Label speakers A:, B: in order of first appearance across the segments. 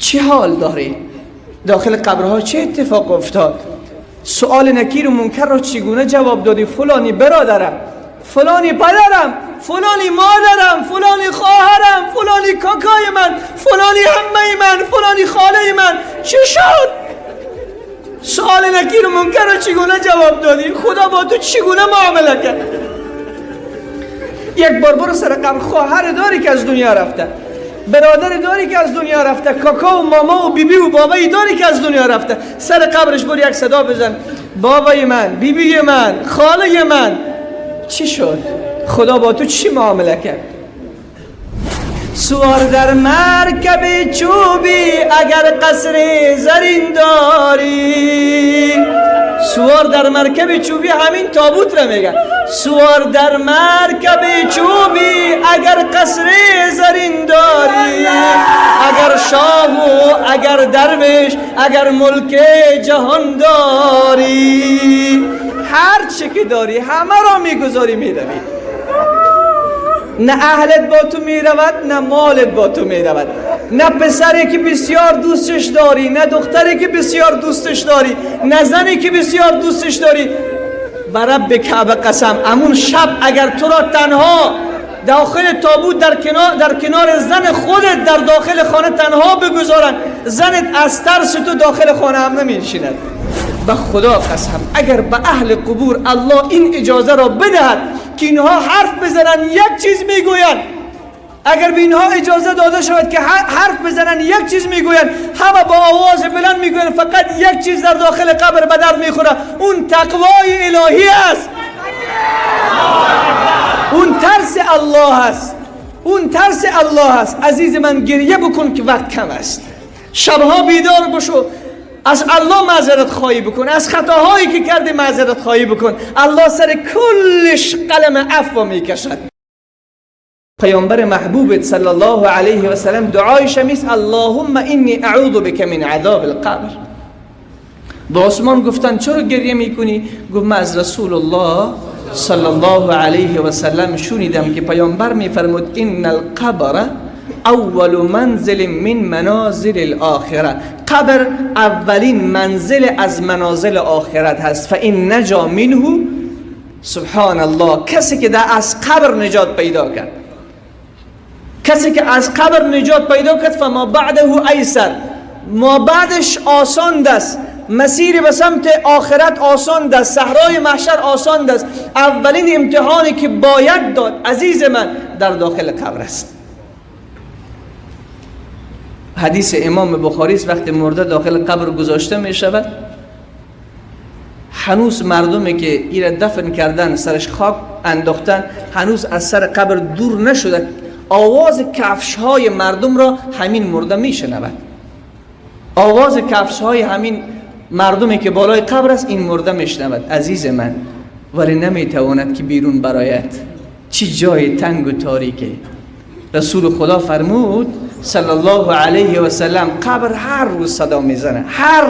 A: چه حال داری؟ داخل قبرها چه اتفاق افتاد؟ سؤال نکیر و منکر را چگونه جواب دادی؟ فلانی برادرم، فلانی پدرم، فلانی مادرم، فلانی خواهرم، فلانی کاکای من، فلانی عمه من، فلانی خاله من. چه شد؟ سؤال نکیر و منکر را چگونه جواب دادی؟ خدا با تو چگونه معامله کرد؟ یک بار برو سر قبر، خواهر داری که از دنیا رفته، برادر داری که از دنیا رفته، کاکا و ماما و بیبی و بابایی داری که از دنیا رفته، سر قبرش برو یک صدا بزن، بابای من، بیبی من، خاله من. چی شد؟ خدا با تو چی معامله کرد؟ سوار در مرکب چوبی اگر قصر زرین داری. سوار در مرکب چوبی همین تابوت را میگن. سوار در مرکب چوبی اگر قصر زرین داری، اگر شاه و اگر درویش، اگر ملک جهان داری، هر چی که داری همه را میگذاری میروی. نه اهلت با تو میرود، نه مالت با تو میرود، نه پسری که بسیار دوستش داری، نه دختری که بسیار دوستش داری، نه زنی که بسیار دوستش داری. بر رب کعبه قسم، امون شب اگر تو را تنها داخل تابوت در کنار زن خودت در داخل خانه تنها بگذارن، زنت از ترس تو داخل خانه هم نمیشیند. به خدا قسم اگر به اهل قبور الله این اجازه را بدهد که اینها حرف بزنن یک چیز میگوین، اگر به اینها اجازه داده شود که حرف بزنن یک چیز میگوین، همه با آواز بلند میگوین، فقط یک چیز در داخل قبر به درد میخوره، اون تقوای الهی است، اون ترس الله است، اون ترس الله است. عزیز من گریه بکن که وقت کم است، شبها بیدار بشو، از الله معذرت خواهی بکن، از خطاهایی که کردی معذرت خواهی بکن. الله سر کلش قلم عفو میکشد. پیامبر محبوبت صلی الله علیه و سلم دعایش میست اللهم انی اعوذ بک من عذاب القبر. با عثمان گفتن چرا گریه میکنی؟ گفت من از رسول الله صلی الله علیه و سلم شنیدم که پیامبر میفرمود ان القبر اول منزل من منازل الاخره. قبر اولین منزل از منازل آخرت هست. فان نجا منه، سبحان الله، کسی که از قبر نجات پیدا کرد، کسی که از قبر نجات پیدا کرد، فما بعده ایسر، ما بعدش آسان است، مسیر به سمت آخرت آسان است، صحرای محشر آسان است. اولین امتحانی که باید داد عزیز من در داخل قبر است. حدیث امام بخاری است وقتی مرده داخل قبر گذاشته می شود، هنوز مردمی که ایره دفن کردن سرش خاک انداختن هنوز از سر قبر دور نشده، آواز کفش های مردم را همین مرده می شنود. آواز کفش های همین مردمی که بالای قبر است این مرده می شنود. عزیز من، ولی نمی تواند که بیرون برایت. چی جای تنگ و تاریکه. رسول خدا فرمود صلی الله علیه و سلم قبر هر روز صدا میزنه، هر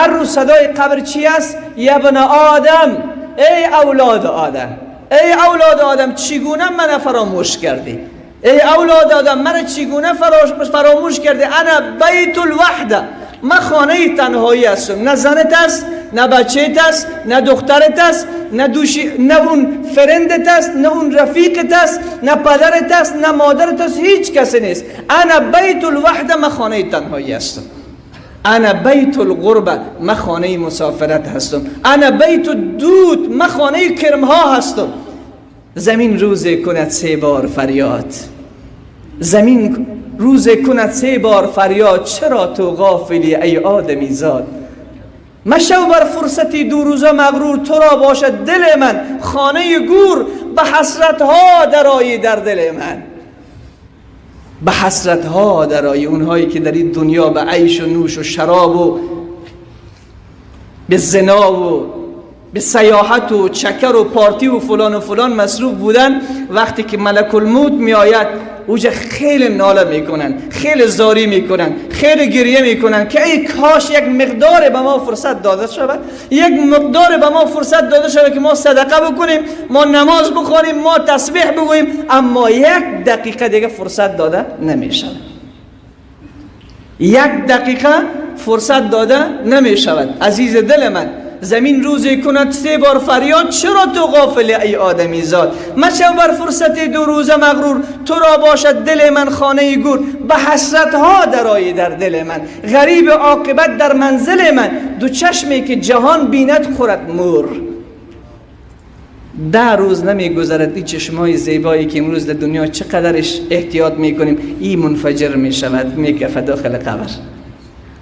A: روز صدای قبر چی است؟ یا ابن آدم، ای اولاد آدم، ای اولاد آدم چگونه من فراموش کردی؟ ای اولاد آدم من چگونه فراموش کردی؟ انا بیت الوحده، من خانه تنهایی هستم، نه زنت است، نه بچه‌ت است، نه دخترت است، نه اون فرندت است، نه اون رفیقت است، نه پدرت است، نه مادرت است، هیچ کسی نیست. انا بیت الوحده، من خانه تنهایی هستم. انا بیت الغربه، من خانه مسافرت هستم. انا بیت الدود، من خانه کرمها هستم. زمین روزه کند 3 بار فریاد، زمین روزه کند 3 بار فریاد، چرا تو غافلی ای آدمی زاد؟ مشو بر فرصتی 2 روزه مغرور، تو را باشد دل من خانه گور، به حسرت ها درآیی در دل من، به حسرت ها درآیی. اونهایی که در این دنیا به عیش و نوش و شراب و به زنا و به سیاحت و چکر و پارتی و فلان مصروف بودن، وقتی که ملک الموت می آید اوجه خیلی ناله میکنن، خیلی زاری میکنن، خیلی گریه میکنن که ای کاش یک مقدار به ما فرصت داده شود، یک مقدار به ما فرصت داده شود که ما صدقه بکنیم، ما نماز بخونیم، ما تسبیح بگوییم، اما 1 دقیقه دیگه فرصت داده نمیشود. یک دقیقه فرصت داده نمی شود. عزیز دل من، زمین روزی کند 3 بار فریاد چرا تو غافل ای آدمی زاد؟ مشو بر فرصت 2 روزه مغرور، تو را باشد دل من خانه گور. به حسرت ها درآیی در دل من، غریب عاقبت در منزل من. 2 چشمی که جهان بیند خورد مور. 10 روز نمی گذرد این چشمای زیبایی که امروز در دنیا چقدرش احتیاط میکنیم این منفجر می شود، میکفه داخل قبر.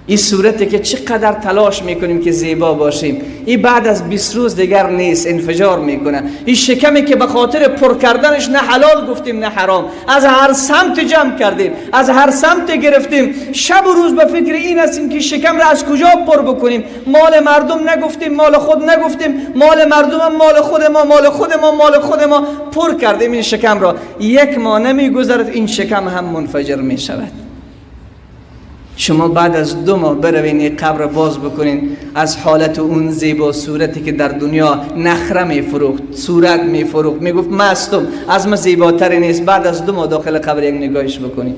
A: این صورتی که چقدر تلاش میکنیم که زیبا باشیم، این بعد از 20 روز دیگر نیست، انفجار میکنه. این شکمی که به خاطر پر کردنش نه حلال گفتیم نه حرام، از هر سمت جمع کردیم، از هر سمت گرفتیم، شب و روز به فکر این هستیم که شکم را از کجا پر بکنیم. مال مردم نگفتیم، مال خود نگفتیم، مال مردم هم مال خود ما، مال خود ما، مال خود ما، پر کردیم این شکم را. 1 ماه نمیگذرد این شکم هم منفجر میشود. شما بعد از 2 ماه بروین این قبر باز بکنین، از حالت اون زیبا صورتی که در دنیا نخره میفروخت، صورت میفروخت، میگفت مستم، از ما زیباتری نیست، بعد از 2 ماه داخل قبر یک نگاهش بکنین.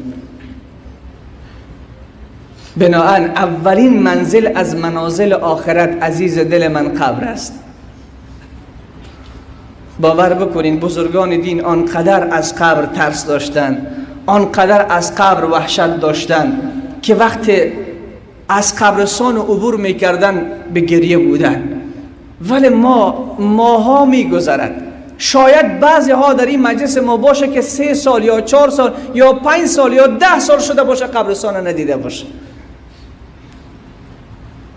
A: بناهن اولین منزل از منازل آخرت عزیز دل من قبر است. باور بکنین بزرگان دین آنقدر از قبر ترس داشتن، آنقدر از قبر وحشت داشتن که وقتی از قبرستان عبور میکردن به گریه بودن. ولی ماها میگذرد، شاید بعضی ها در این مجلس ما باشه که 3 سال یا 4 سال یا 5 سال یا 10 سال شده باشه قبرستان ندیده باشه.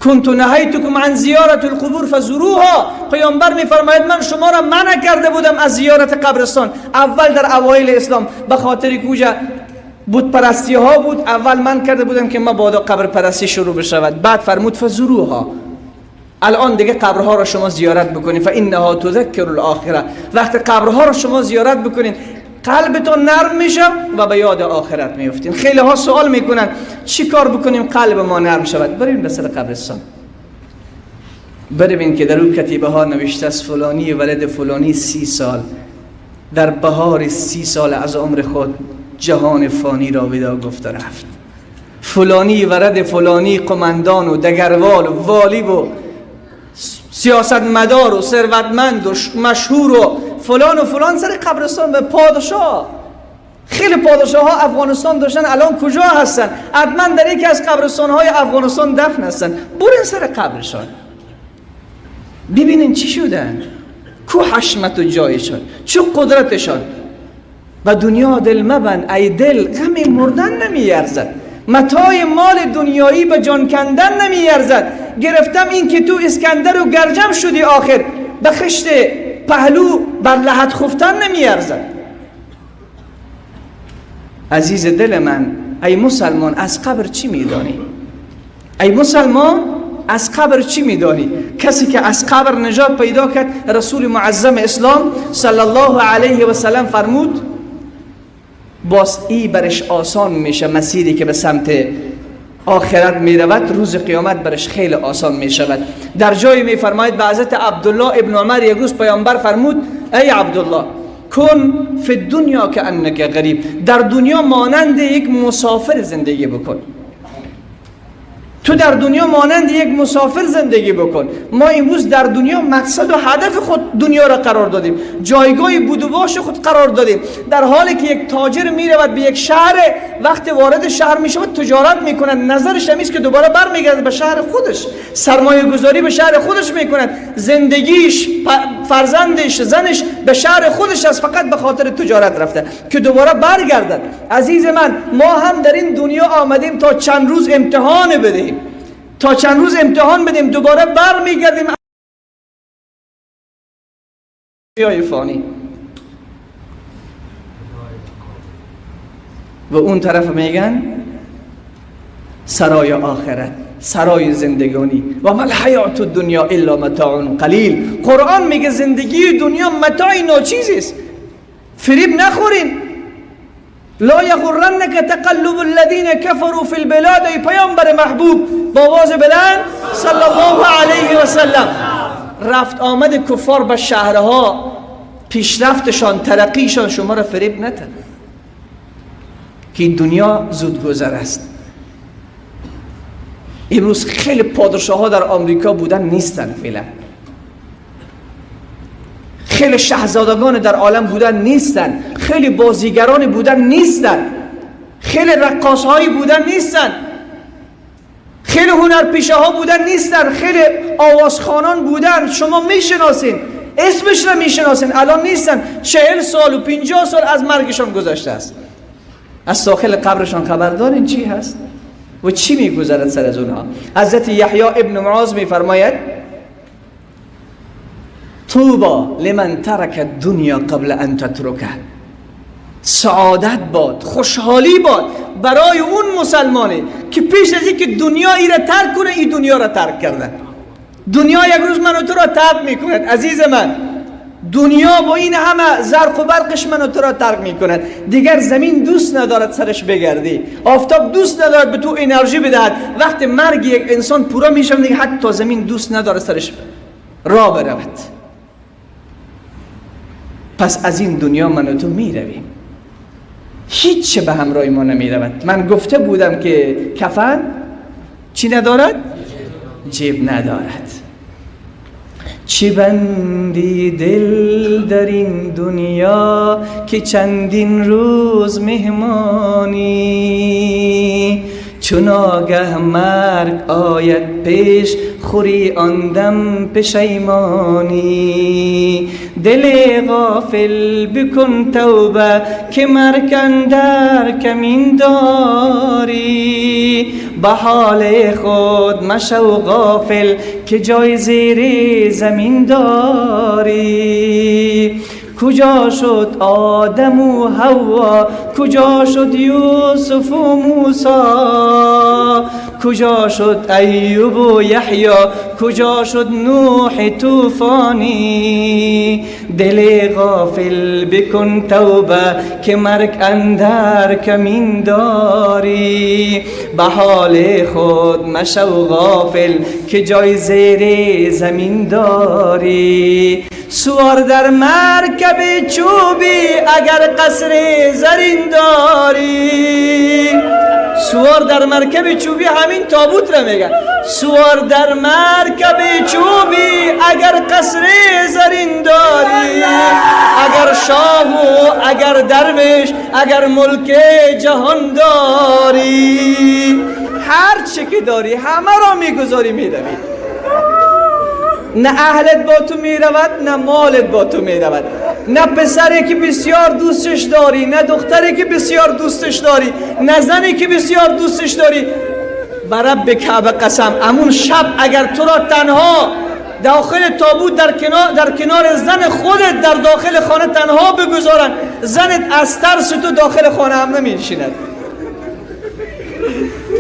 A: کنت نهیتکم عن زیارت القبور فزوروها. پیامبر میفرماید من شما را منع کرده بودم از زیارت قبرستان. اول در اوایل اسلام به خاطر کوجا بت پرستی ها بود، اول من کرده بودم که مبادا قبر پرستی شروع بشود، بعد فرمود فزوروها. الان دیگه قبرها را شما زیارت بکنید، فانها تذکر الاخره. وقتی قبرها را شما زیارت بکنید قلبتون نرم میشه و به یاد آخرت میفتین. خیلی ها سوال میکنن چی کار بکنیم قلب ما نرم شود؟ بریم به سر قبرستان، بریم که در اون کتیبه ها نوشته است فلانی ولد فلانی 30 سال در بهار 30 سال از عمر خود جهان فانی را ودا گفته رفت. فلانی ورد فلانی قماندان و دگروال و والی و سیاستمدار و ثروتمند و مشهور و فلان سر قبرستان به پادشاه. خیلی پادشاه ها افغانستان داشتن، الان کجا هستن؟ حتما در یکی از قبرستان های افغانستان دفن هستن. برین سر قبرشان ببینین چی شدن، کو حشمت و جایشان، چه قدرتشان. و دنیا دل مبند ای دل، غم مردن نمیارزد، متاع مال دنیایی به جان کندن نمیارزد. گرفتم این که تو اسکندر و گرجم شدی آخر، به خشت پهلو بر لحد خفتن نمیارزد. عزیز دل من، ای مسلمان از قبر چی میدانی؟ ای مسلمان از قبر چی میدانی؟ کسی که از قبر نجات پیدا کرد، رسول معظم اسلام صلی الله علیه و سلم فرمود باز ای برش آسان میشه، مسیری که به سمت آخرت میرود روز قیامت برش خیلی آسان میشود. در جایی میفرماید به حضرت عبدالله ابن عمر یک روز پیامبر فرمود ای عبدالله کن فی الدنیا کانک غریب، در دنیا مانند یک مسافر زندگی بکن. تو در دنیا مانند یک مسافر زندگی بکن. ما امروز در دنیا مقصد و هدف خود دنیا را قرار دادیم، جایگاه بود و باش خود قرار دادیم، در حالی که یک تاجر میرود به یک شهر، وقتی وارد شهر میشود تجارت میکند، نظرش همیست که دوباره برمیگرده به شهر خودش، سرمایه گذاری به شهر خودش میکند، زندگیش، فرزندش، زنش به شهر خودش است، فقط به خاطر تجارت رفته که دوباره برگردد. عزیز من، ما هم در این دنیا آمدیم تا چند روز امتحان بدهیم، تا چند روز امتحان بدیم، دوباره برمیگردیم دنیای فانی. و اون طرف میگن سرای آخرت، سرای زندگانی. و ما الحیات الدنیا الا متاع قلیل. قرآن میگه زندگی دنیا متاع ناچیزی است، فریب نخورین. لا یغرنک تقلب الذین کفروا فی البلاد. ای پیامبر محبوب با آواز بلند صلی الله علیه و سلم، رفت آمد کفار به شهرها، پیشرفتشان، ترقیشان شما را فریب نده که دنیا زود گذر است. امروز خیلی پادشاه ها در آمریکا بودن نیستن فعلا، خیلی شاهزادگان در عالم بودن نیستن، خیلی بازیگران بودن نیستن، خیلی رقاص هایی بودن نیستن، خیلی هنرپیشه ها بودن نیستن، خیلی آوازخوانان بودن شما میشناسین، اسمش را میشناسین، الان نیستن. 40 سال و 50 سال از مرگشان گذشته است. از داخل قبرشان خبر دارین چی هست و چی میگذرد سر از اونها؟ حضرت یحیی ابن معاذ میفرماید طوبا لمن ترک الدنیا قبل ان تترکه، سعادت باد، خوشحالی باد برای اون مسلمانی که پیش از اینکه دنیا ای را ترک کنه این دنیا را ترک کرده. دنیا یک روز من و تو را ترک میکند عزیز من، دنیا با این همه زرق و برقش من و تو را ترک میکند. دیگر زمین دوست ندارد سرش بگردی، آفتاب دوست ندارد به تو انرژی بدهد. وقتی مرگ یک انسان پورا میشه دیگه حتی زمین دوست ندارد سرش راه برود. پس از این دنیا من و تو میرویم، هیچ به همراه ما نمیرود. من گفته بودم که کفن چی ندارد؟ جیب ندارد. چی بندی دل در این دنیا که چندین روز مهمانی، چون آگه مرگ آید پیش خوری آن دم پشیمانی. دل غافل بکن توبه که مرگ اندر کمین داری، به حال خود مشو غافل که جای زیر زمین داری. کجا شد آدم و حوا، کجا شد یوسف و موسی، کجا شد ایوب و یحیی، کجا شد نوح طوفانی. دل غافل بکن توبه که مرگ اندر کمین داری، به حال خود مشو غافل که جای زیر زمین داری. سوار در مرکب چوبی اگر قصر زرین داری، سوار در مرکب چوبی همین تابوت را میگن. سوار در مرکب چوبی اگر قصر زرین داری، اگر شاه و اگر درویش اگر ملک جهان داری، هر چه که داری همه را میگذاری میروی. نه اهلت با تو میرود، نه مالت با تو میرود، نه پسری که بسیار دوستش داری، نه دختری که بسیار دوستش داری، نه زنی که بسیار دوستش داری. برب کعبه قسم امون شب اگر تو را تنها داخل تابوت در کنار زن خودت در داخل خانه تنها بگذارن، زنت از ترس تو داخل خانه هم نمیشیند.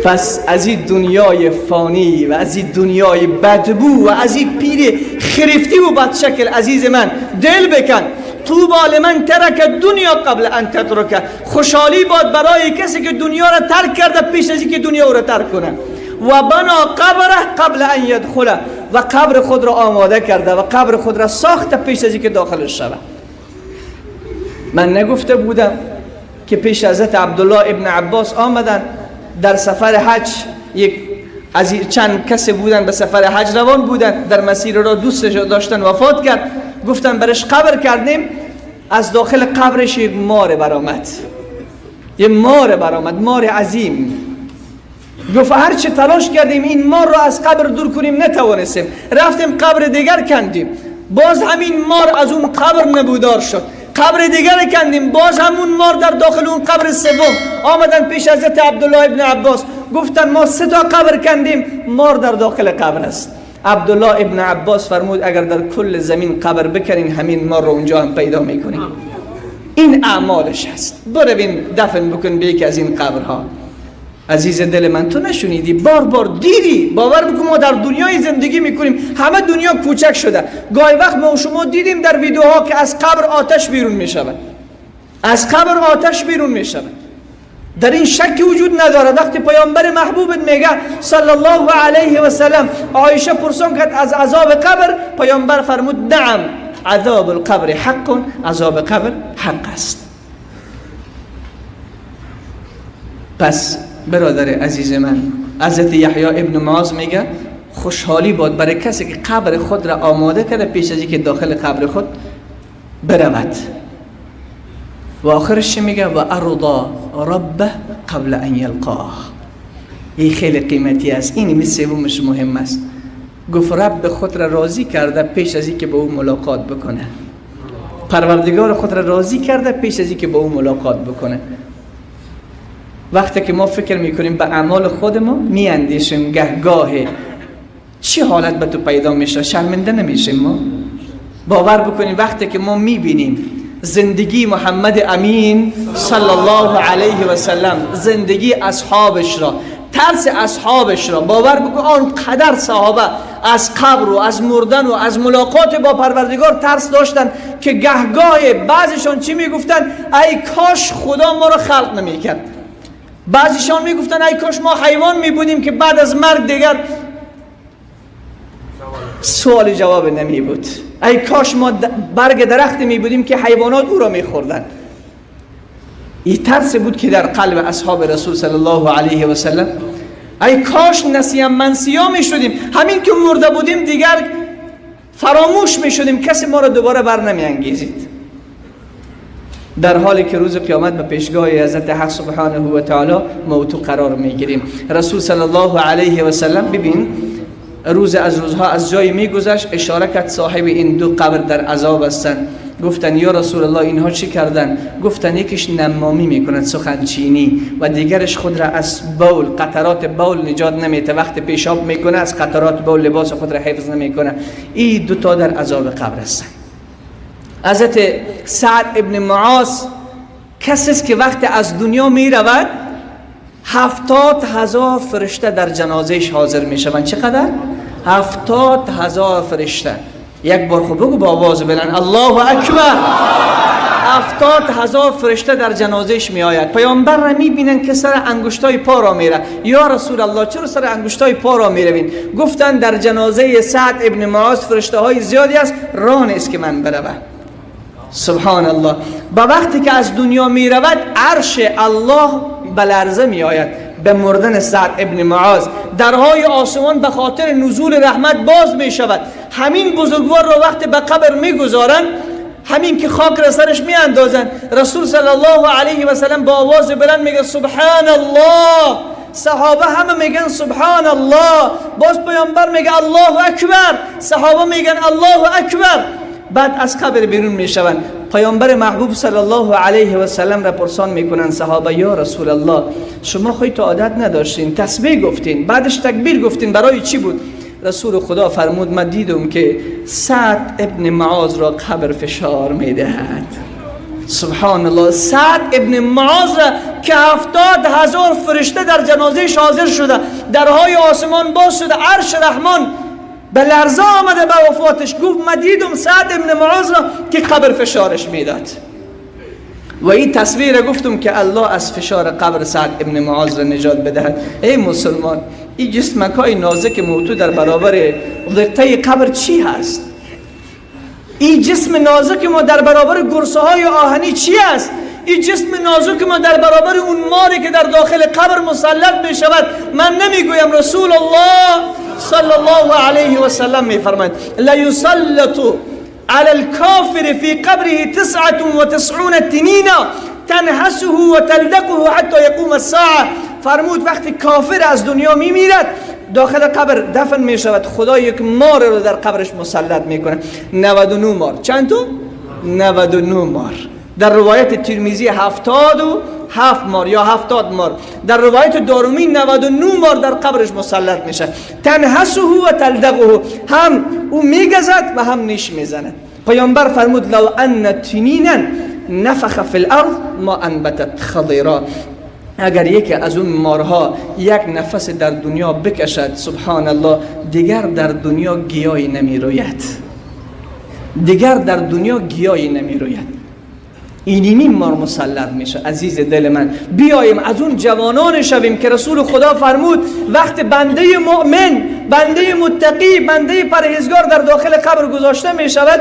A: پس از این دنیای فانی و از این دنیای بدبو و از این پیر خرفتی و بدشکل عزیز من دل بکن. طوبی لمن ترک دنیا قبل ان تترکه، خوشحالی باد برای کسی که دنیا را ترک کرده پیش از اینکه دنیا را ترک کنه. و بنا قبره قبل ان یدخله، و قبر خود را آماده کرده و قبر خود را ساخته پیش از اینکه داخلش شود. من نگفته بودم که پیش حضرت عبدالله ابن عباس آمدن در سفر حج، چند کسی بودن به سفر حج روان بودن، در مسیر را دوستش داشتن وفات کرد، گفتن برش قبر کردیم. از داخل قبرش یک مار برآمد، یک مار برآمد، مار عظیم. گفت هر چه تلاش کردیم این مار را از قبر دور کنیم نتوانستیم، رفتیم قبر دیگر کندیم، باز همین مار از اون قبر نبودار شد. قبر دیگر کندیم، باز همون مار در داخل اون قبر سوم. آمدن پیش حضرت عبدالله ابن عباس گفتن ما 3 تا قبر کندیم، مار در داخل قبر است. عبدالله ابن عباس فرمود اگر در کل زمین قبر بکنین همین مار رو اونجا هم پیدا میکنیم. این اعمالش هست. بروین دفن بکن به یکی از این قبرها. عزیز دل من تو نشونیدی، بار بار دیدی، باور بکن ما در دنیای زندگی میکنیم، همه دنیا کوچک شده. گاهی وقت ما شما دیدیم در ویدیوها که از قبر آتش بیرون میشود، از قبر آتش بیرون میشود. در این شک وجود نداره. وقتی پیامبر محبوبت میگه صلی الله علیه و سلم، عایشه پرسان کرد از عذاب قبر، پیامبر فرمود نعم عذاب القبر حق، عذاب قبر حق است. پس برادر عزیز من حضرت یحیی ابن معاذ میگه خوشحالی باد برای کسی که قبر خود را آماده کرده پیش از اینکه داخل قبر خود برود. و آخرش میگه و ارضا ربه قبل ان یلقاه. این خیلی قیمتی است. این سومش مهم است. گفت رب خود را راضی کرده پیش از اینکه با او ملاقات بکنه. پروردگار خود را راضی کرده پیش از اینکه با او ملاقات بکنه. وقتی که ما فکر میکنیم به اعمال خودمون میاندیشیم گاه چه حالت به تو پیدا میشه؟ شرمنده نمیشیم ما؟ باور بکنیم وقتی که ما میبینیم زندگی محمد امین صلی الله علیه و سلم، زندگی اصحابش را، ترس اصحابش را، باور بکن آنقدر صحابه از قبر و از مردن و از ملاقات با پروردگار ترس داشتن که گهگاه بعضیشان چی میگفتن؟ ای کاش خدا ما را خلق نمیکرد. بعضیشان میگفتن ای کاش ما حیوان میبودیم که بعد از مرگ دیگر سوال جواب نمی بود. ای کاش ما برگ درخت می بودیم که حیوانات او را می خوردن. این ترس بود که در قلب اصحاب رسول صلی الله علیه و سلم. ای کاش نسیم منسیا می شدیم، همین که مرده بودیم دیگر فراموش می شدیم، کسی ما را دوباره بر نمی انگیزید. در حالی که روز قیامت به پیشگاه حضرت حق سبحانه و تعالی موتو قرار می گیریم. رسول صلی الله علیه و سلم ببین روز از روزها از جای میگذشت اشاره کرد صاحب این دو قبر در عذاب هستند. گفتن یا رسول الله اینها چی کردن؟ گفتن یکیش نمامی میکند، سخنچینی، و دیگرش خود را از بول، قطرات بول نجات نمیده. وقت پیشاب میکنه از قطرات بول لباس خود را حفظ نمیکنه. این دو تا در عذاب قبر هستند. حضرت سعد ابن معاذ کسی است که وقت از دنیا میرود 70,000 فرشته در جنازهش حاضر می شوند. چقدر؟ 70,000 فرشته. یک بار خوب بگو با آواز بلند الله اکبر. 70,000 فرشته در جنازهش می آید. پیامبر را می بینن که سر انگشتای پا را میره. یا رسول الله چرا سر انگشتای پا را می روین؟ گفتن در جنازه سعد ابن معاذ فرشته های زیادی است، راه نیست که من بروم. سبحان الله. با وقتی که از دنیا می رود عرش الله به لرزه می آید به مردن سعد ابن معاذ. درهای آسمان به خاطر نزول رحمت باز می شود. همین بزرگوار را وقتی به قبر می گذارن، همین که خاک را سرش می اندازن، رسول صلی الله علیه و سلم با آواز بلند میگه سبحان الله. صحابه همه میگن سبحان الله. باز پیامبر میگه الله اکبر. صحابه میگن الله اکبر. بعد از قبر بیرون میشوند. پیامبر محبوب صلی الله علیه و سلم را پرسان میکنن صحابه یا رسول الله شما خودت عادت نداشتین، تسبیح گفتین، بعدش تکبیر گفتین، برای چی بود؟ رسول خدا فرمود من دیدم که سعد ابن معاذ را قبر فشار میدهد. سبحان الله. سعد ابن معاذ را که 70,000 فرشته در جنازهش حاضر شده، درهای آسمان باز شده، عرش رحمان به لرزه آمده به وفاتش. گفت من دیدم سعد ابن معاذ را که قبر فشارش میداد. و این تصویر گفتم که الله از فشار قبر سعد ابن معاذ را نجات بدهد. ای مسلمان، این جسمک های نازک موتو در برابر دقیقه قبر چی هست؟ این جسم نازک ما در برابر گرسه های آهنی چی هست؟ این جسم نازک ما در برابر اون ماری که در داخل قبر مسلط می شود. من نمیگویم، رسول الله صلی الله علیه و سلم می فرماید لا یسلط على الكافر في قبره 99 تنینا تنحسه و تلدقه حتی یقوم الساعه. فرمود وقتی کافر از دنیا می میرد داخل قبر دفن می شود، خدا یک مار رو در قبرش مسلط می کنه. 99 مار. چند تو؟ 99 مار. در روایت ترمذی 77 مار یا 70 مار. در روایت دارمی 99 مار در قبرش مسلط میشه. تنحسه و تلدغه، هم او میگزد و هم نیش میزند. پیامبر فرمود لو ان تنینا نفخ فی الارض ما انبتت خضرا. اگر یکی از اون مارها یک نفس در دنیا بکشد، سبحان الله، دیگر در دنیا گیاهی نمی روید. دیگر در دنیا گیاهی نمی روید. اینی مار مسلط میشه. عزیز دل من، بیاییم از اون جوانان شویم که رسول خدا فرمود وقت بنده مؤمن، بنده متقی، بنده پرهیزگار در داخل قبر گذاشته میشود،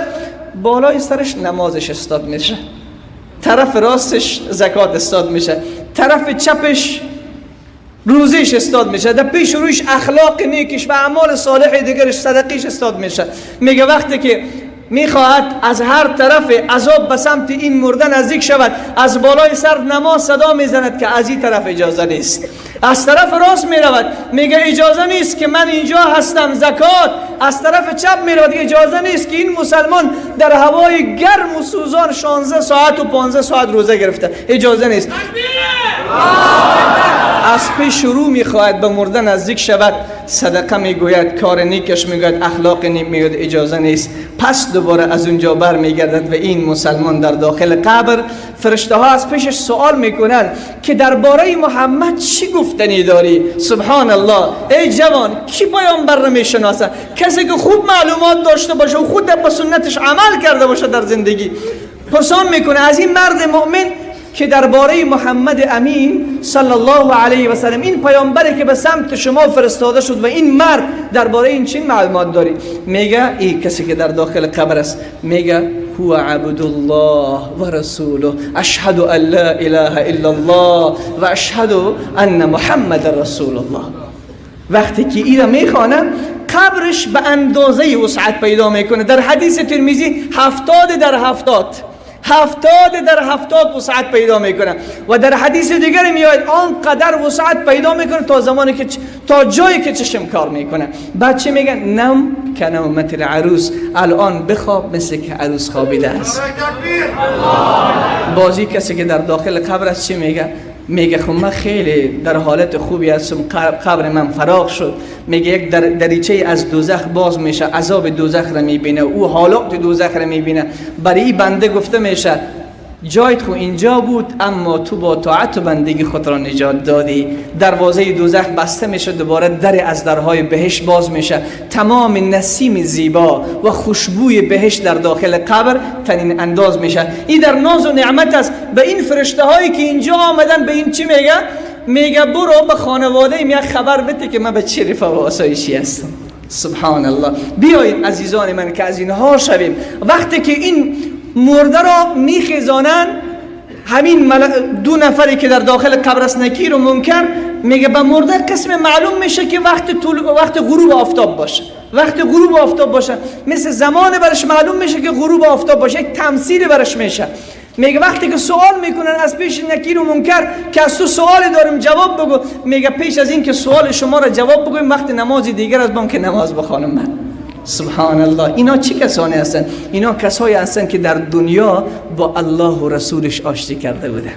A: بالای سرش نمازش استاد میشه، طرف راستش زکات استاد میشه، طرف چپش روزیش استاد میشه، در پیش رویش اخلاق نیکش و اعمال صالح دیگرش صدقیش استاد میشه. میگه وقتی که میخواهد از هر طرف عذاب به سمت این مرده نزدیک شود، از بالای سر نماز صدا میزند که از این طرف اجازه نیست، از طرف راست میرود میگه اجازه نیست که من اینجا هستم زکات، از طرف چپ میرود اجازه نیست که این مسلمان در هوای گرم و سوزان 16 ساعت و 15 ساعت روزه گرفته، اجازه نیست. از پیش شروع میخواهد به مرده نزدیک شود، صدقه میگوید، کار نیکش میگوید، اخلاق نیک میگوید، اجازه نیست. پس دوباره از اونجا بر میگردد و این مسلمان در داخل قبر، فرشته ها از پیشش سوال میکنند که درباره محمد چی گفتنی داری؟ سبحان الله، ای جوان، کی پیامبر رو میشناسه؟ کسی که خوب معلومات داشته باشه و خود به سنتش عمل کرده باشه در زندگی. پرسان میکنه از این مرد مؤمن که درباره محمد امین صلی الله علیه و سلم، این پیامبری که به سمت شما فرستاده شد و این مرد، درباره این چه معلومات داری؟ میگه این کسی که در داخل قبر است، میگه هو عبد الله و رسوله، اشهد ان لا اله الا الله و اشهد ان محمد رسول الله. وقتی که این را میخوانه قبرش به اندازه وسعت پیدا میکنه. در حدیث ترمذی 70 وسعت پیدا میکنه و در حدیث دیگری میاد آنقدر وسعت پیدا میکنه تا زمانی که تا جایی که چشم کار میکنه. بعد چه میگن؟ نم کنومت العروس، الان بخواب مثل که عروس خوابیده است. بازی کسی که در داخل قبر است چی میگه؟ میگه خب من خیلی در حالت خوبی هستم، قبر من فراغ شد. میگه یک دریچه از دوزخ باز میشه، عذاب دوزخ را میبینه، او حالات دوزخ را میبینه. برای این بنده گفته میشه جایت خو اینجا بود اما تو با طاعت و بندگی خود را نجات دادی. دروازه دوزخ بسته میشه، دوباره در از درهای بهشت باز میشه. تمام نسیم زیبا و خوشبوی بهشت در داخل قبر تنین انداز میشه. این در ناز و نعمت است. به این فرشته هایی که اینجا آمدن به این چی میگه؟ میگه برو به خانواده میگه خبر بده که من به چه رفاه و آسایشی هستم. سبحان الله. بیایید عزیزان من که از اینها شویم. وقتی که این مرده را میخیزانن، همین دو نفری که در داخل قبر است، نکیر و منکر، میگه به مرده قسم معلوم میشه که وقت غروب آفتاب باشه. وقت غروب آفتاب باشه مثل زمان برش معلوم میشه که غروب آفتاب باشه، یک تمثیل برش میشه. میگه وقتی که سوال میکنن از پیش نکیر و منکر که از تو سوالی داریم جواب بگو، میگه پیش از این که سوال شما را جواب بگویم وقت نمازی دیگر از بان که نماز بخوانم من. سبحان الله. اینا چه کسانی هستند؟ اینا کسایی هستند که در دنیا با الله و رسولش آشتی کرده بودن،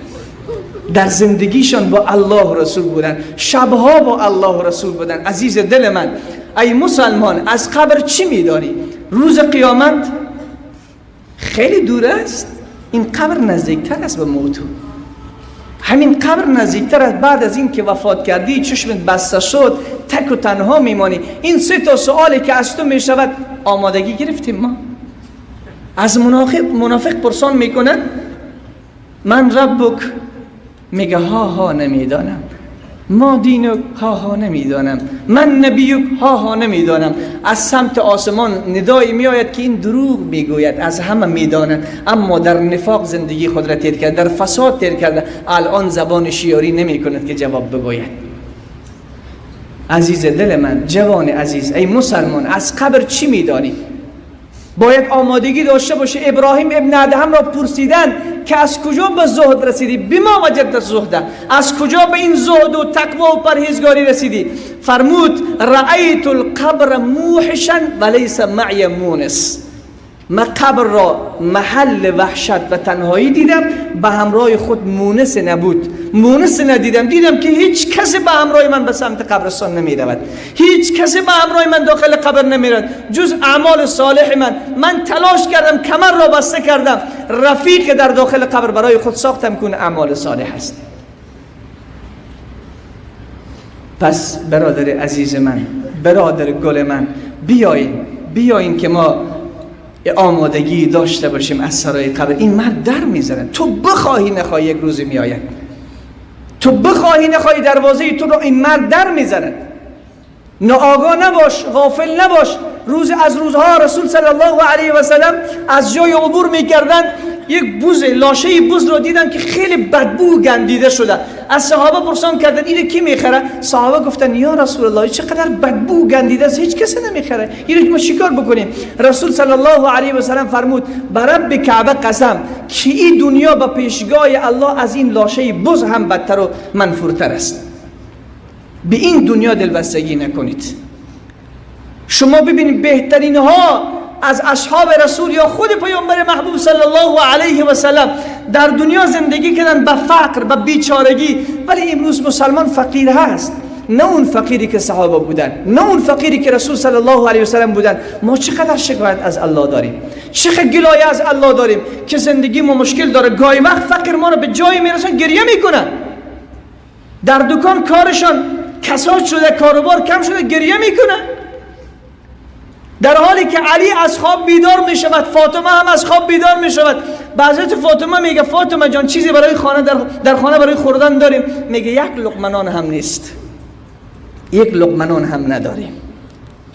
A: در زندگیشان با الله و رسول بودن، شبها با الله و رسول بودن. عزیز دل من، ای مسلمان، از قبر چی میداری؟ روز قیامت خیلی دور است. این قبر نزدیکتر است به موت. همین قبر نزدیکتر است. بعد از این که وفات کردی، چشمت بسته شد، تک و تنها میمانی. این 3 تا سوالی که از تو میشود آمادگی گرفتیم ما. از منافق پرسان میکنن من ربک، میگه ها نمیدانم. ما دینک ها نمیدانم. من نبیک ها نمیدانم. از سمت آسمان ندایی میآید که این دروغ میگوید، از همه میدانه اما در نفاق زندگی خود را تیر کرده، در فساد تیر کرده. الان زبان شیاری نمی کند که جواب بگوید. عزیز دل من، جوان عزیز، ای مسلمان، از قبر چی میدانی؟ باید آمادگی داشته باشه. ابراهیم ابن ادهم را پرسیدن که از کجا به زهد رسیدی؟ بما وجدت زهده، از کجا به این زهد و تقوا و پرهیزگاری رسیدی؟ فرمود رأیت القبر موحشا ولیس معی مونس. من قبر را محل وحشت و تنهایی دیدم، به همراه خود مونس نبود. مونس ندیدم، دیدم که هیچ کسی به همراه من به سمت قبرستان نمی رود، هیچ کسی به همراه من داخل قبر نمی رود جز اعمال صالح من تلاش کردم، کمر را بسته کردم، رفیق در داخل قبر برای خود ساختم که اعمال صالح است. پس برادر عزیز من، برادر گل من، بیاین که ما آمادگی داشته باشیم از سرای قبر. این مرد در میزنه، تو بخواهی نخواهی یک روزی میآید، تو بخواهی نخواهی دروازه تو رو این مرد در میزنه. ناآگاه نباش، غافل نباش. روز از روزها رسول صلی الله علیه و سلم از جای عبور میکردن، یک بز، لاشه بز رو دیدن که خیلی بدبو گندیده شده. از صحابه پرسان کردن اینو کی میخره؟ صحابه گفتن یا رسول الله چقدر بدبو گندیده است، هیچ کسی نمیخره، اینو ما چیکار بکنیم؟ رسول صلی الله علیه و سلم فرمود بر رب کعبه قسم که این دنیا به پیشگاه الله از این لاشه بز هم بدتر و منفورتر است. به این دنیا دلبستگی نکنید. شما ببینید بهترین ها از اصحاب رسول یا خود پیامبر محبوب صلی الله علیه و سلم در دنیا زندگی کردن به فقر، به بیچارگی، ولی امروز مسلمان فقیر هست. نه اون فقیری که صحابه بودن، نه اون فقیری که رسول صلی الله علیه و سلم بودن. ما چقدر شکایت از الله داریم، چقدر گلایه از الله داریم که زندگی ما مشکل داره. گاهی وقت فقیر ما رو به جایی میرسن گریه میکنن، در دکان کارشان کساد شده، کاروبار کم شده، گریه میکنن، در حالی که علی از خواب بیدار می شود، فاطمه هم از خواب بیدار می شود. بعضی فاطمه میگه فاطمه جان چیزی برای خانه در خانه برای خوردن داریم؟ میگه یک لقمه نان هم نیست، یک لقمه نان هم نداریم.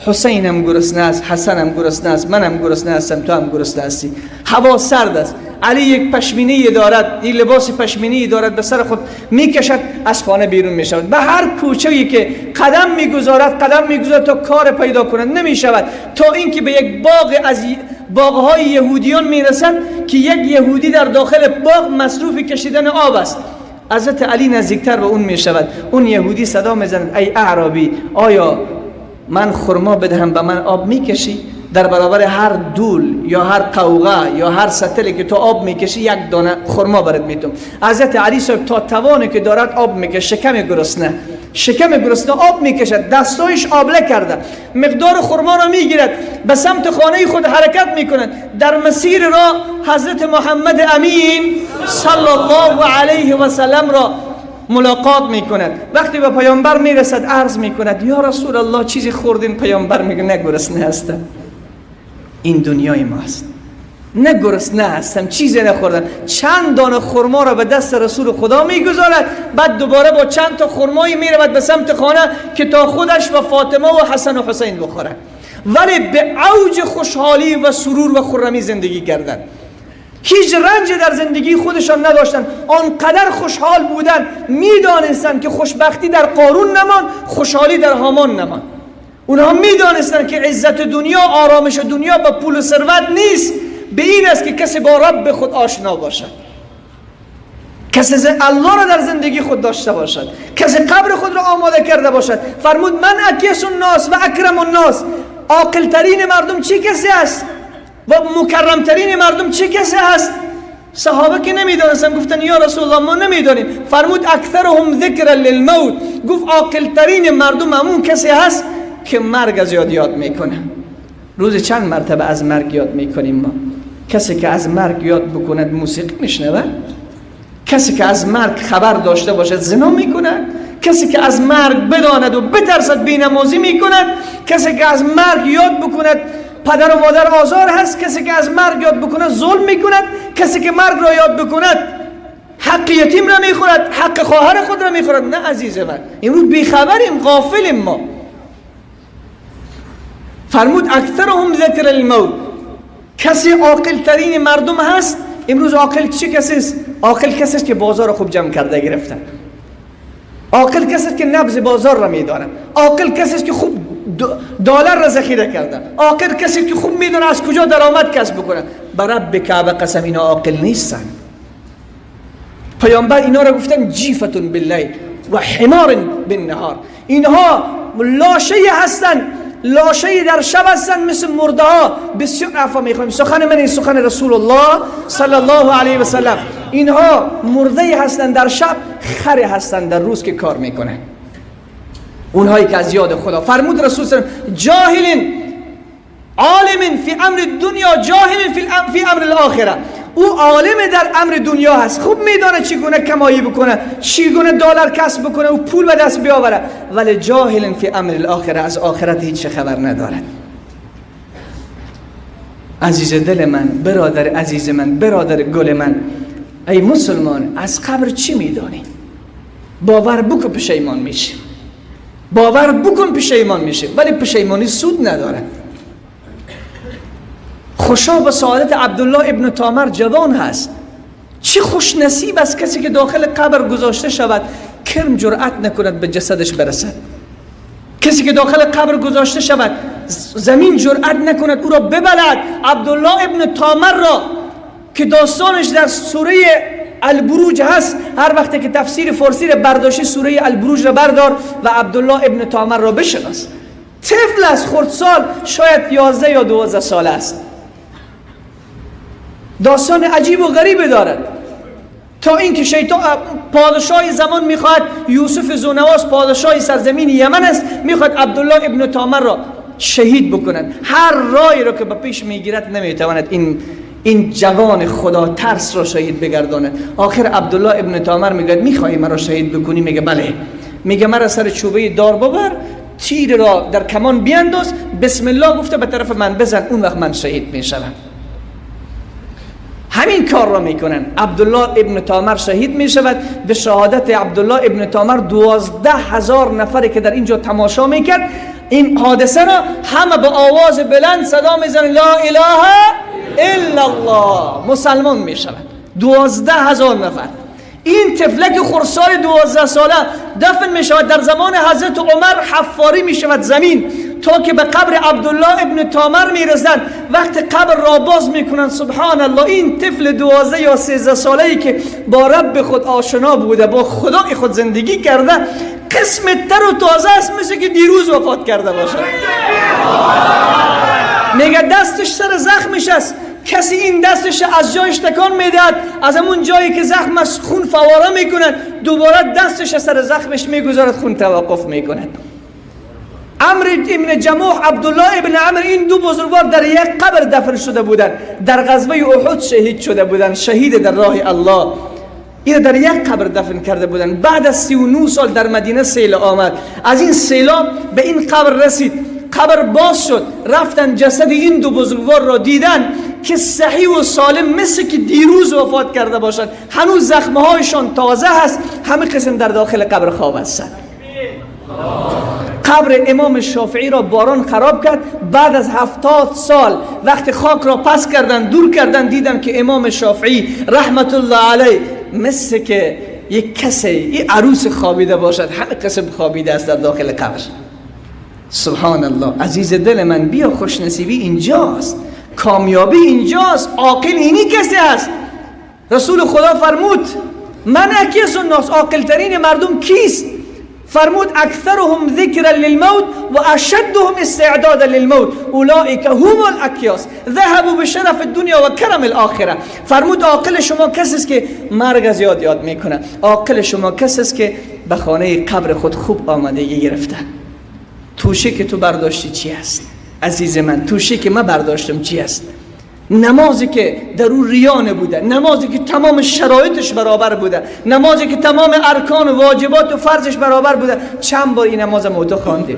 A: حسین هم گرسنه است، حسن هم گرسنه است، منم گرسنه هستم، تو هم گرسنه هستی. هوا سرد است. علی یک پشمینی دارد، یک لباس پشمینی دارد، به سر خود میکشد، از خانه بیرون میشود. به هر کوچه‌ای که قدم میگذارد تا کار پیدا کند نمیشود، تا اینکه به یک باغ از باغ‌های یهودیان میرسد که یک یهودی در داخل باغ مصروف کشیدن آب است. حضرت علی نزدیکتر به اون میشود. اون یهودی صدا میزند ای اعرابی، آیا من خرما بدهم به من آب میکشی؟ در برابر هر دول یا هر قوقه یا هر سطلی که تو آب میکشی یک دانه خرما برات میتم. حضرت علی صاحب تا توانی که دارد آب میکشه، شکم گرسنه آب میکشد، دستایش آبله کرده، مقدار خرما را میگیرد، به سمت خانه خود حرکت میکند. در مسیر را حضرت محمد امین صلی الله علیه و سلم را ملاقات میکند. وقتی به پیامبر میرسد عرض میکند یا رسول الله چیزی خوردین؟ پیامبر میگه نه گرسنه هستم، این دنیای ماست، نه گرسنه هستم، چیزی نخوردم. چند دانه خرما را به دست رسول خدا میگذارد، بعد دوباره با چند تا خرمایی میرود به سمت خانه که تا خودش و فاطمه و حسن و حسین بخورد. ولی به اوج خوشحالی و سرور و خرمی زندگی کردن، هیچ رنج در زندگی خودشان نداشتن، آنقدر خوشحال بودن، میدانستن که خوشبختی در قارون نمان، خوشحالی در هامان نمان. اونها میدانستن که عزت دنیا، آرامش دنیا با پول و ثروت نیست، به این است که کسی با رب خود آشنا باشد، کسی الله را در زندگی خود داشته باشد، کسی قبر خود را آماده کرده باشد. فرمود من اکیس الناس و اکرم الناس، عاقل ترین مردم چه کسی است و مکرم ترین مردم چه کسی است؟ صحابه که نمیدانستن گفتن یا رسول الله ما نمیدانیم. فرمود اکثرهم ذکر للموت، گفت عاقل ترین مردم همون کسی هست که مرگ از یاد میکنه. روز چند مرتبه از مرگ یاد میکنیم ما؟ کسی که از مرگ یاد بکند موسیقی میشنوه، کسی که از مرگ خبر داشته باشد زنا میکند، کسی که از مرگ بداند و بترسد بینمازی میکند، کسی که از مرگ یاد بکند پدر و مادر آزار هست، کسی که از مرگ یاد بکند ظلم میکند، کسی که مرگ را یاد بکند حق یتیم را میخورد، حق خواهر خود را میخورد. نه عزیز من، امروز بیخبریم، غافلیم ما. فرمود اکثرهم ذکر الموت، کسی عاقل ترین مردم هست. امروز عاقل چه کسی است؟ عاقل کسی است که بازار خوب جمع کرده گرفته، عاقل کسی است که نبض بازار را میدانه، عاقل کسی است که خوب دلار را ذخیره کرده، عاقل کسی است که خوب میدونه از کجا درآمد کسب بکنه. بر رب کعبه قسم اینا عاقل نیستن. پیامبر اینا را گفتن جیفتون باللیل و حمار بالنهار، اینها لاشه هستن، لاشه در شب هستن مثل مرده ها. بسیار عفا میخوایم، سخن من این سخن رسول الله صلی الله علیه و سلم. اینها مرده هستن در شب، خر هستن در روز که کار میکنه. اونهایی که از یاد خدا. فرمود رسول صلی الله علیه و سلم جاهل عالم فی امر دنیا جاهل فی امر الاخره، او عالم در امر دنیا هست، خوب میدانه چگونه کمایی بکنه، چگونه دلار کسب بکنه و پول به دست بیاوره، ولی جاهل فی امر الاخره، از آخرت هیچ خبر ندارد. عزیز دل من، برادر عزیز من، برادر گل من، ای مسلمان، از قبر چی میدانی؟ باور بکن پشیمان میشی، باور بکن پشیمان میشی، ولی پشیمانی سود نداره. خوشا به سعادت عبدالله ابن تامر جوان هست. چه خوش نصیب است کسی که داخل قبر گذاشته شود کرم جرأت نکند به جسدش برسد. کسی که داخل قبر گذاشته شود زمین جرأت نکند او را ببلد. عبدالله ابن تامر را که داستانش در سوره البروج هست، هر وقتی که تفسیر فارسی را برداشتی سوره البروج را بردار و عبدالله ابن تامر را بشناس. طفل است، خردسال، شاید 11 یا 12 ساله است. داستان عجیب و غریب دارد تا اینکه شیطان پادشاه زمان میخواد، یوسف ذونواس پادشاه سرزمین یمن است، میخواد عبدالله ابن تامر را شهید بکنند. هر راهی را که به پیش میگیرد نمیتواند این جوان خدا ترس را شهید بگرداند. آخر عبدالله ابن تامر میگه میخوای مرا شهید بکنی؟ میگه بله. میگه مرا سر چوبه دار ببر، تیر را در کمان بیانداز، بسم الله گفته به طرف من بزن، اون وقت من شهید میشم. همین کار را میکنن. عبدالله ابن تامر شهید میشود. به شهادت عبدالله ابن تامر 12,000 نفری که در اینجا تماشا میکرد این حادثه را همه به آواز بلند صدا میزنن لا اله الا الله، مسلمان میشود. 12,000 نفر. این طفلک خردسال 12 ساله دفن میشود. در زمان حضرت عمر حفاری میشود زمین تا که به قبر عبدالله ابن تامر میرسند. وقت قبر را باز میکنند، سبحان الله، این طفل 12 یا 13 ساله ای که با رب خود آشنا بوده، با خدای خود زندگی کرده، قسم تر و تازه است، مثل که دیروز وفات کرده باشه. میگه دستش سر زخمش است، کسی این دستش از جایش تکان میدهد، از همون جایی که زخم است خون فواره میکند، دوباره دستش سر زخمش میگذارد، خون توقف میکند. عمرو ابن جموح، عبدالله ابن عمرو، این دو بزرگوار در یک قبر دفن شده بودند. در غزوه احد شهید شده بودند، شهید در راه الله. این در یک قبر دفن کرده بودند. بعد از 39 سال در مدینه سیل آمد. از این سیلاب به این قبر رسید، قبر باز شد، رفتن جسد این دو بزرگوار را دیدن که صحیح و سالم، مثل که دیروز وفات کرده باشند. هنوز زخمهایشان تازه هست، همه قسم در داخل قبر خواب هستند. قبر امام شافعی را باران خراب کرد. بعد از 70 سال وقت خاک را پس کردن، دور کردن، دیدن که امام شافعی رحمت الله علیه مثل که یک کسی، یک عروس خوابیده باشد، همه قسم خوابیده است در داخل قبر. سبحان الله. عزیز دل من، بیا، خوشنصیبی اینجاست، کامیابی اینجاست، عاقل اینی کسی است. رسول خدا فرمود من اکیس الناس، عاقل ترین مردم کیست؟ فرمود اکثرهم ذکرا للموت و اشدهم استعدادا للموت اولئک هم الاکیاس ذهبوا بشرف الدنیا و کرم الاخره. فرمود عاقل شما کسی است که مرگ از یاد میکنه. عاقل شما کسی است که به خانه قبر خود خوب آمادگی گرفته. توشه که تو برداشتی چی است؟ عزیز من، توشه که من برداشتم چی است؟ نمازی که در اون ریانه بوده، نمازی که تمام شرایطش برابر بوده، نمازی که تمام ارکان و واجبات و فرضش برابر بوده. چند بار این نماز ما تو خواندیم؟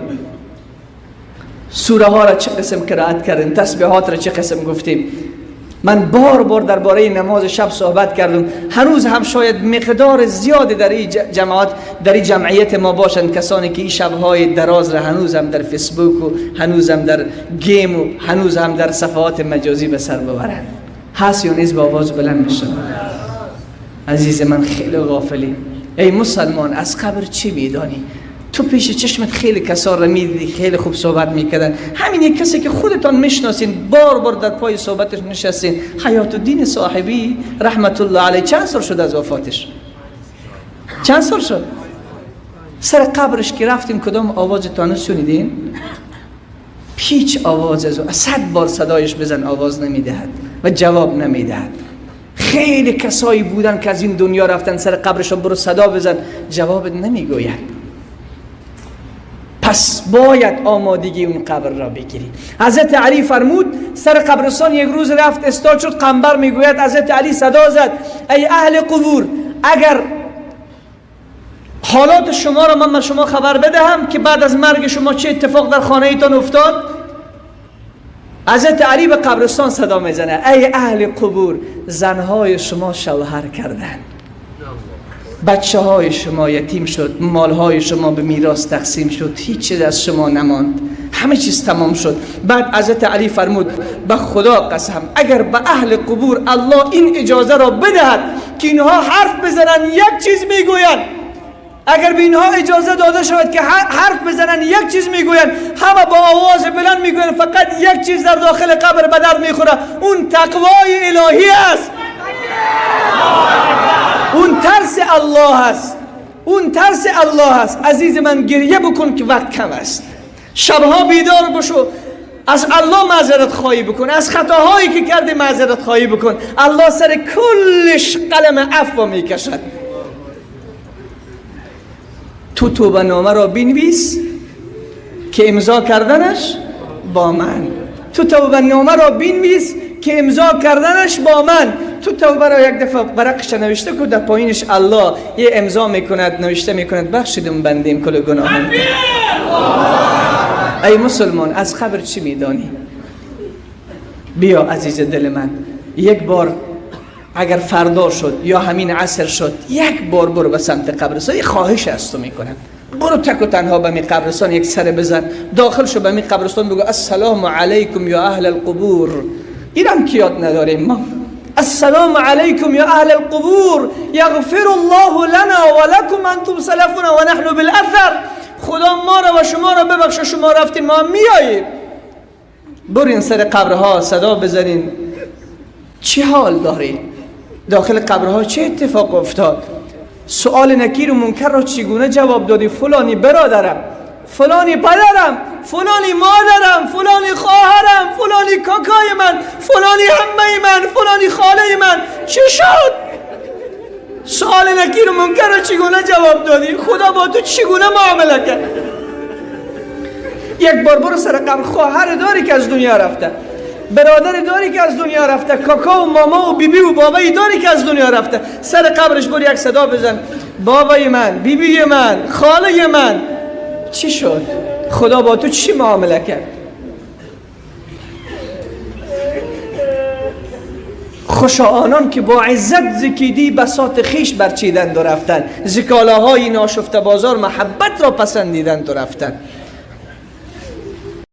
A: سوره ها را چه قسم قرائت کردیم؟ تسبیحات را چه قسم گفتیم؟ من بار بار درباره نماز شب صحبت کردم. هنوز هم شاید مقدار زیادی در این جماعت، در این جمعیت ما باشند کسانی که این شبهای دراز را هنوز هم در فیسبوک و هنوز هم در گیم و هنوز هم در صفحات مجازی به سر ببرند. هست یا نیست؟ با آواز بلند میشه. عزیز من، خیلی غافلی. ای مسلمان، از قبر چی میدانی؟ تو پیش چشمت خیلی کسا را میدیدی، خیلی خوب صحبت میکردن. همین یک کسی که خودتان میشناسین، بار بار در پای صحبتش نشستین، حیات الدین صاحبی رحمت الله علیه، چند سال شد از وفاتش؟ چند سال شد؟ سر قبرش که رفتیم کدام آوازتان شنیدین؟ هیچ آواز از 100 بار صدایش بزن آواز نمیدهد و جواب نمیدهد. خیلی کسایی بودن که از این دنیا رفتن، سر قبرشون برو صدا بزن، جواب نمیگوید. پس باید آمادگی اون قبر را بگیری. حضرت علی فرمود سر قبرستان یک روز رفت، استاد شد، قنبر میگوید حضرت علی صدا زد ای اهل قبور، اگر حالات شما را من شما خبر بدهم که بعد از مرگ شما چه اتفاق در خانه ایتان افتاد. حضرت علی به قبرستان صدا میزنه ای اهل قبور، زنهای شما شوهر کردند، بچه های شما یتیم شد، مال های شما به میراث تقسیم شد، هیچ چیز از شما نماند، همه چیز تمام شد. بعد حضرت علی فرمود به خدا قسم اگر به اهل قبور الله این اجازه را بدهد که اینها حرف بزنن یک چیز میگوین، اگر به اینها اجازه داده شود که حرف بزنن یک چیز میگوین، همه با آواز بلند میگوین، فقط یک چیز در داخل قبر به درد میخوره، اون تقوای الهی است، اون ترس الله است، اون ترس الله است. عزیز من گریه بکن که وقت کم است، شبها بیدار بشو، از الله معذرت خواهی بکن، از خطاهایی که کردی معذرت خواهی بکن. الله سر کلش قلم عفو میکشد. تو توبه نامه را بنویس که امضا کردنش با من، تو توبه نامه را بنویس که امضا کردنش با من. تو توبه را یک دفعه ورقش نوشته که در پایینش الله یه امضا میکند، نوشته میکند بخشیدم بندیم کل گناهان. ای مسلمان از خبر چی میدانی؟ بیا عزیز دل من، یک بار اگر فردا شد یا همین عصر شد، یک بار برو به سمت قبرستان. یه خواهش از تو میکنم، برو تک و تنها به می قبرستان یک سر بزن، داخل شو به می قبرستان بگو السلام علیکم یا اهل القبور. اینم که یاد نداریم ما. السلام علیکم یا اهل القبور یغفر الله لنا و لکم انتم سلفنا و نحن بالاثر. خدا ما را و شما را ببخشه، شما رفتین ما هم میاییم. برین سر قبرها صدا بزنین چه حال داری؟ داخل قبرها چه اتفاق افتاد؟ سؤال نکیر و منکر را چگونه جواب دادی؟ فلانی برادرم، فلانی پدرم، فلانی مادرم، فلانی خواهرم، فلانی کاکای من، فلانی عمه من، فلانی خاله من. چه شد؟ سؤال نکیر و منکر را چگونه جواب دادی؟ خدا با تو چگونه معامله کرد؟ یک بار برو سر قبر. خواهر داری که از دنیا رفته، برادر داری که از دنیا رفته، کاکا و ماما و بیبی و بابایی داری که از دنیا رفته، سر قبرش برو یک صدا بزن بابای من، بیبی من، خاله من. چی شد؟ خدا با تو چی معامله کرد؟ خوشا آنان که با عزت زکیدی بساط خیش برچیدند و رفتن، زکالاهای ناشفته بازار محبت را پسندیدند و رفتن.